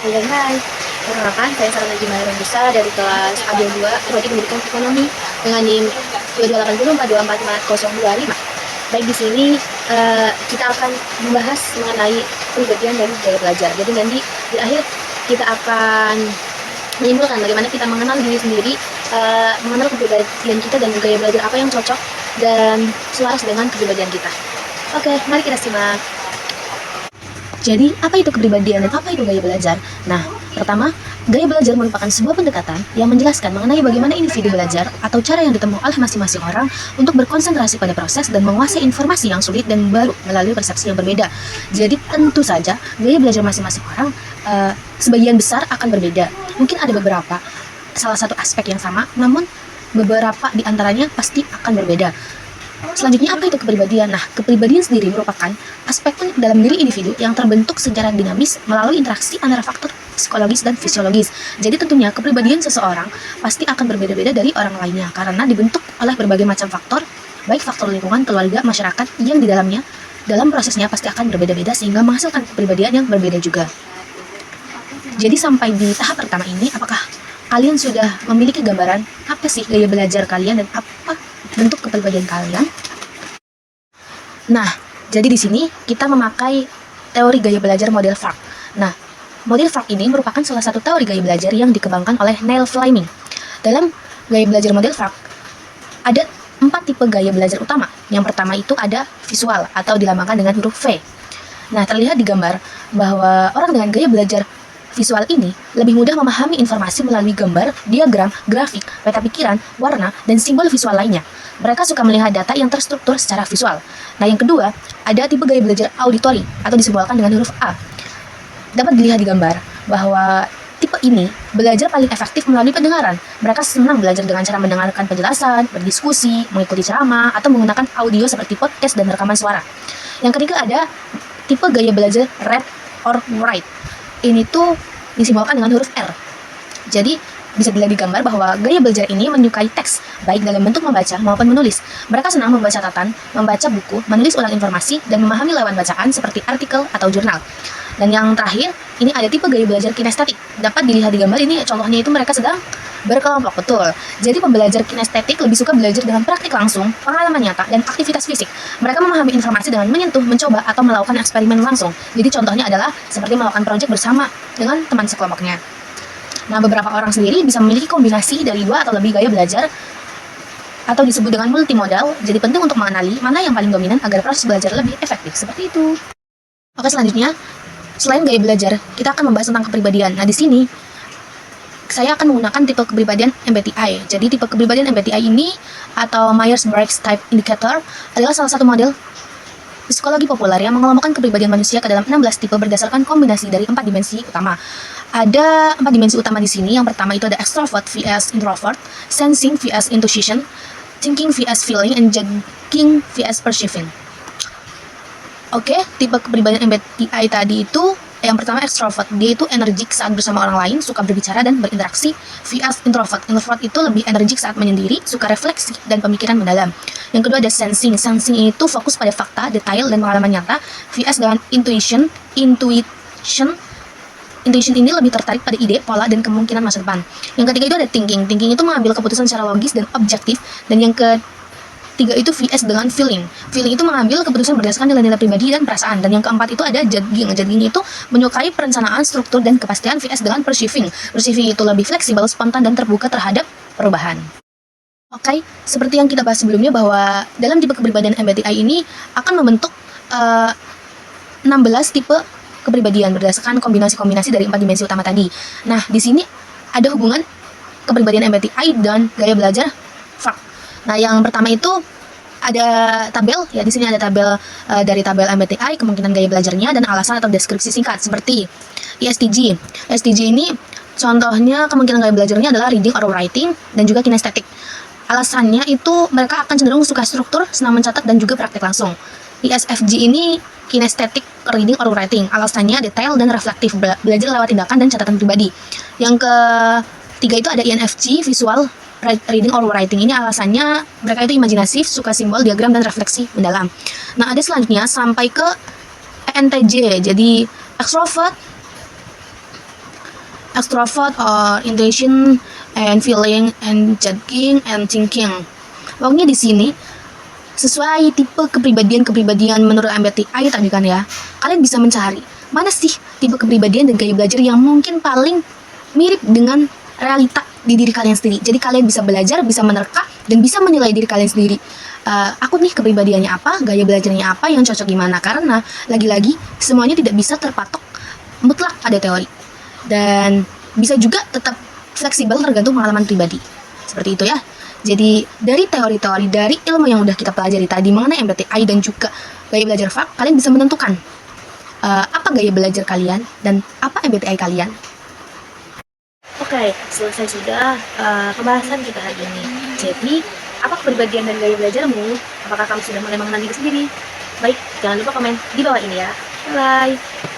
Hai. Perkenalkan, saya Sarana Jimaya Rambusa dari kelas AD2 Prodi Pendidikan Ekonomi dengan NIM 22804245. Baik, di sini kita akan membahas mengenai pemberian dari gaya belajar. Jadi nanti di akhir kita akan menyimpulkan bagaimana kita mengenal diri sendiri, mengenal kepribadian kita dan gaya belajar apa yang cocok dan selaras dengan kepribadian kita. Oke, mari kita simak. Jadi, apa itu kepribadian dan apa itu gaya belajar? Nah, pertama, gaya belajar merupakan sebuah pendekatan yang menjelaskan mengenai bagaimana individu belajar atau cara yang ditempuh oleh masing-masing orang untuk berkonsentrasi pada proses dan menguasai informasi yang sulit dan baru melalui persepsi yang berbeda. Jadi, tentu saja, gaya belajar masing-masing orang sebagian besar akan berbeda. Mungkin ada beberapa, salah satu aspek yang sama, namun beberapa di antaranya pasti akan berbeda. Selanjutnya, apa itu kepribadian? Nah, kepribadian sendiri merupakan aspek unik dalam diri individu yang terbentuk secara dinamis melalui interaksi antara faktor psikologis dan fisiologis. Jadi tentunya kepribadian seseorang pasti akan berbeda-beda dari orang lainnya karena dibentuk oleh berbagai macam faktor, baik faktor lingkungan, keluarga, masyarakat yang di dalamnya dalam prosesnya pasti akan berbeda-beda sehingga menghasilkan kepribadian yang berbeda juga. Jadi sampai di tahap pertama ini, apakah kalian sudah memiliki gambaran apa sih gaya belajar kalian dan apa bentuk kepribadian kalian? Nah, jadi di sini kita memakai teori gaya belajar model FARC. Nah, model FARC ini merupakan salah satu teori gaya belajar yang dikembangkan oleh Neil Fleming. Dalam gaya belajar model FARC, ada 4 tipe gaya belajar utama. Yang pertama itu ada visual atau dilambangkan dengan huruf V. Nah, terlihat di gambar bahwa orang dengan gaya belajar visual ini lebih mudah memahami informasi melalui gambar, diagram, grafik, peta pikiran, warna, dan simbol visual lainnya. Mereka suka melihat data yang terstruktur secara visual. Nah, yang kedua, ada tipe gaya belajar auditori atau disimbolkan dengan huruf A. Dapat dilihat di gambar bahwa tipe ini belajar paling efektif melalui pendengaran. Mereka senang belajar dengan cara mendengarkan penjelasan, berdiskusi, mengikuti ceramah, atau menggunakan audio seperti podcast dan rekaman suara. Yang ketiga ada tipe gaya belajar read or write. Ini tuh disimbolkan dengan huruf R. Jadi, bisa dilihat di gambar bahwa gaya belajar ini menyukai teks, baik dalam bentuk membaca maupun menulis. Mereka senang membaca catatan, membaca buku, menulis ulang informasi, dan memahami lewat bacaan seperti artikel atau jurnal. Dan yang terakhir, ini ada tipe gaya belajar kinestetik. Dapat dilihat di gambar ini, contohnya itu mereka sedang berkelompok, betul. Jadi pembelajar kinestetik lebih suka belajar dengan praktik langsung, pengalaman nyata, dan aktivitas fisik. Mereka memahami informasi dengan menyentuh, mencoba, atau melakukan eksperimen langsung. Jadi contohnya adalah seperti melakukan proyek bersama dengan teman sekelompoknya. Nah, beberapa orang sendiri bisa memiliki kombinasi dari 2 atau lebih gaya belajar atau disebut dengan multimodal. Jadi penting untuk mengenali mana yang paling dominan agar proses belajar lebih efektif. Seperti itu. Oke, selanjutnya, selain gaya belajar, kita akan membahas tentang kepribadian. Nah, di sini saya akan menggunakan tipe kepribadian MBTI. Jadi tipe kepribadian MBTI ini atau Myers-Briggs Type Indicator adalah salah satu model psikologi populer yang mengelompokkan kepribadian manusia ke dalam 16 tipe berdasarkan kombinasi dari 4 dimensi utama. Ada 4 dimensi utama di sini. Yang pertama itu ada extrovert vs introvert, sensing vs intuition, thinking vs feeling, and judging vs perceiving. Oke, tipe kepribadian MBTI tadi itu yang pertama extrovert, dia itu energik saat bersama orang lain, suka berbicara dan berinteraksi. Vs introvert, introvert itu lebih energik saat menyendiri, suka refleksi dan pemikiran mendalam. Yang kedua ada sensing, sensing itu fokus pada fakta, detail dan pengalaman nyata. Vs dengan intuition, intuition ini lebih tertarik pada ide, pola, dan kemungkinan masa depan. Yang ketiga itu ada thinking, thinking itu mengambil keputusan secara logis dan objektif. Dan yang ketiga itu VS dengan feeling. Feeling itu mengambil keputusan berdasarkan nilai-nilai pribadi dan perasaan. Dan yang keempat itu ada judging. Judging itu menyukai perencanaan, struktur, dan kepastian. VS dengan perceiving. Perceiving itu lebih fleksibel, spontan, dan terbuka terhadap perubahan. Oke, seperti yang kita bahas sebelumnya bahwa dalam tipe kepribadian MBTI ini akan membentuk 16 tipe kepribadian berdasarkan kombinasi-kombinasi dari 4 dimensi utama tadi. Nah, di sini ada hubungan kepribadian MBTI dan gaya belajar FARC. Nah, yang pertama itu ada tabel, ya di sini ada tabel dari tabel MBTI, kemungkinan gaya belajarnya dan alasan atau deskripsi singkat seperti ISTJ. ISTJ ini contohnya kemungkinan gaya belajarnya adalah reading or writing dan juga kinestetik. Alasannya itu mereka akan cenderung suka struktur, senang mencatat dan juga praktik langsung. ISFJ ini kinestetik, reading or writing. Alasannya detail dan reflektif, belajar lewat tindakan dan catatan pribadi. Yang ketiga itu ada INFJ, visual, reading or writing. Ini alasannya mereka itu imajinatif, suka simbol, diagram, dan refleksi mendalam. Nah, ada selanjutnya sampai ke ENTJ, jadi extrovert, extrovert or intention and feeling and judging and thinking. Pokoknya di sini sesuai tipe kepribadian menurut MBTI tadi kan ya, kalian bisa mencari mana sih tipe kepribadian dan gaya belajar yang mungkin paling mirip dengan realita di diri kalian sendiri. Jadi kalian bisa belajar, bisa menerka, dan bisa menilai diri kalian sendiri. Aku nih kepribadiannya apa, gaya belajarnya apa, yang cocok gimana. Karena lagi-lagi semuanya tidak bisa terpatok mutlak pada teori. Dan bisa juga tetap fleksibel tergantung pengalaman pribadi. Seperti itu ya. Jadi dari teori-teori, dari ilmu yang udah kita pelajari tadi mengenai MBTI dan juga gaya belajar FAK, kalian bisa menentukan apa gaya belajar kalian dan apa MBTI kalian. Oke, selesai sudah pembahasan kita hari ini. Jadi, apa kepribadian dan gaya belajarmu? Apakah kamu sudah mulai mengenal diri sendiri? Baik, jangan lupa komen di bawah ini ya. Bye-bye.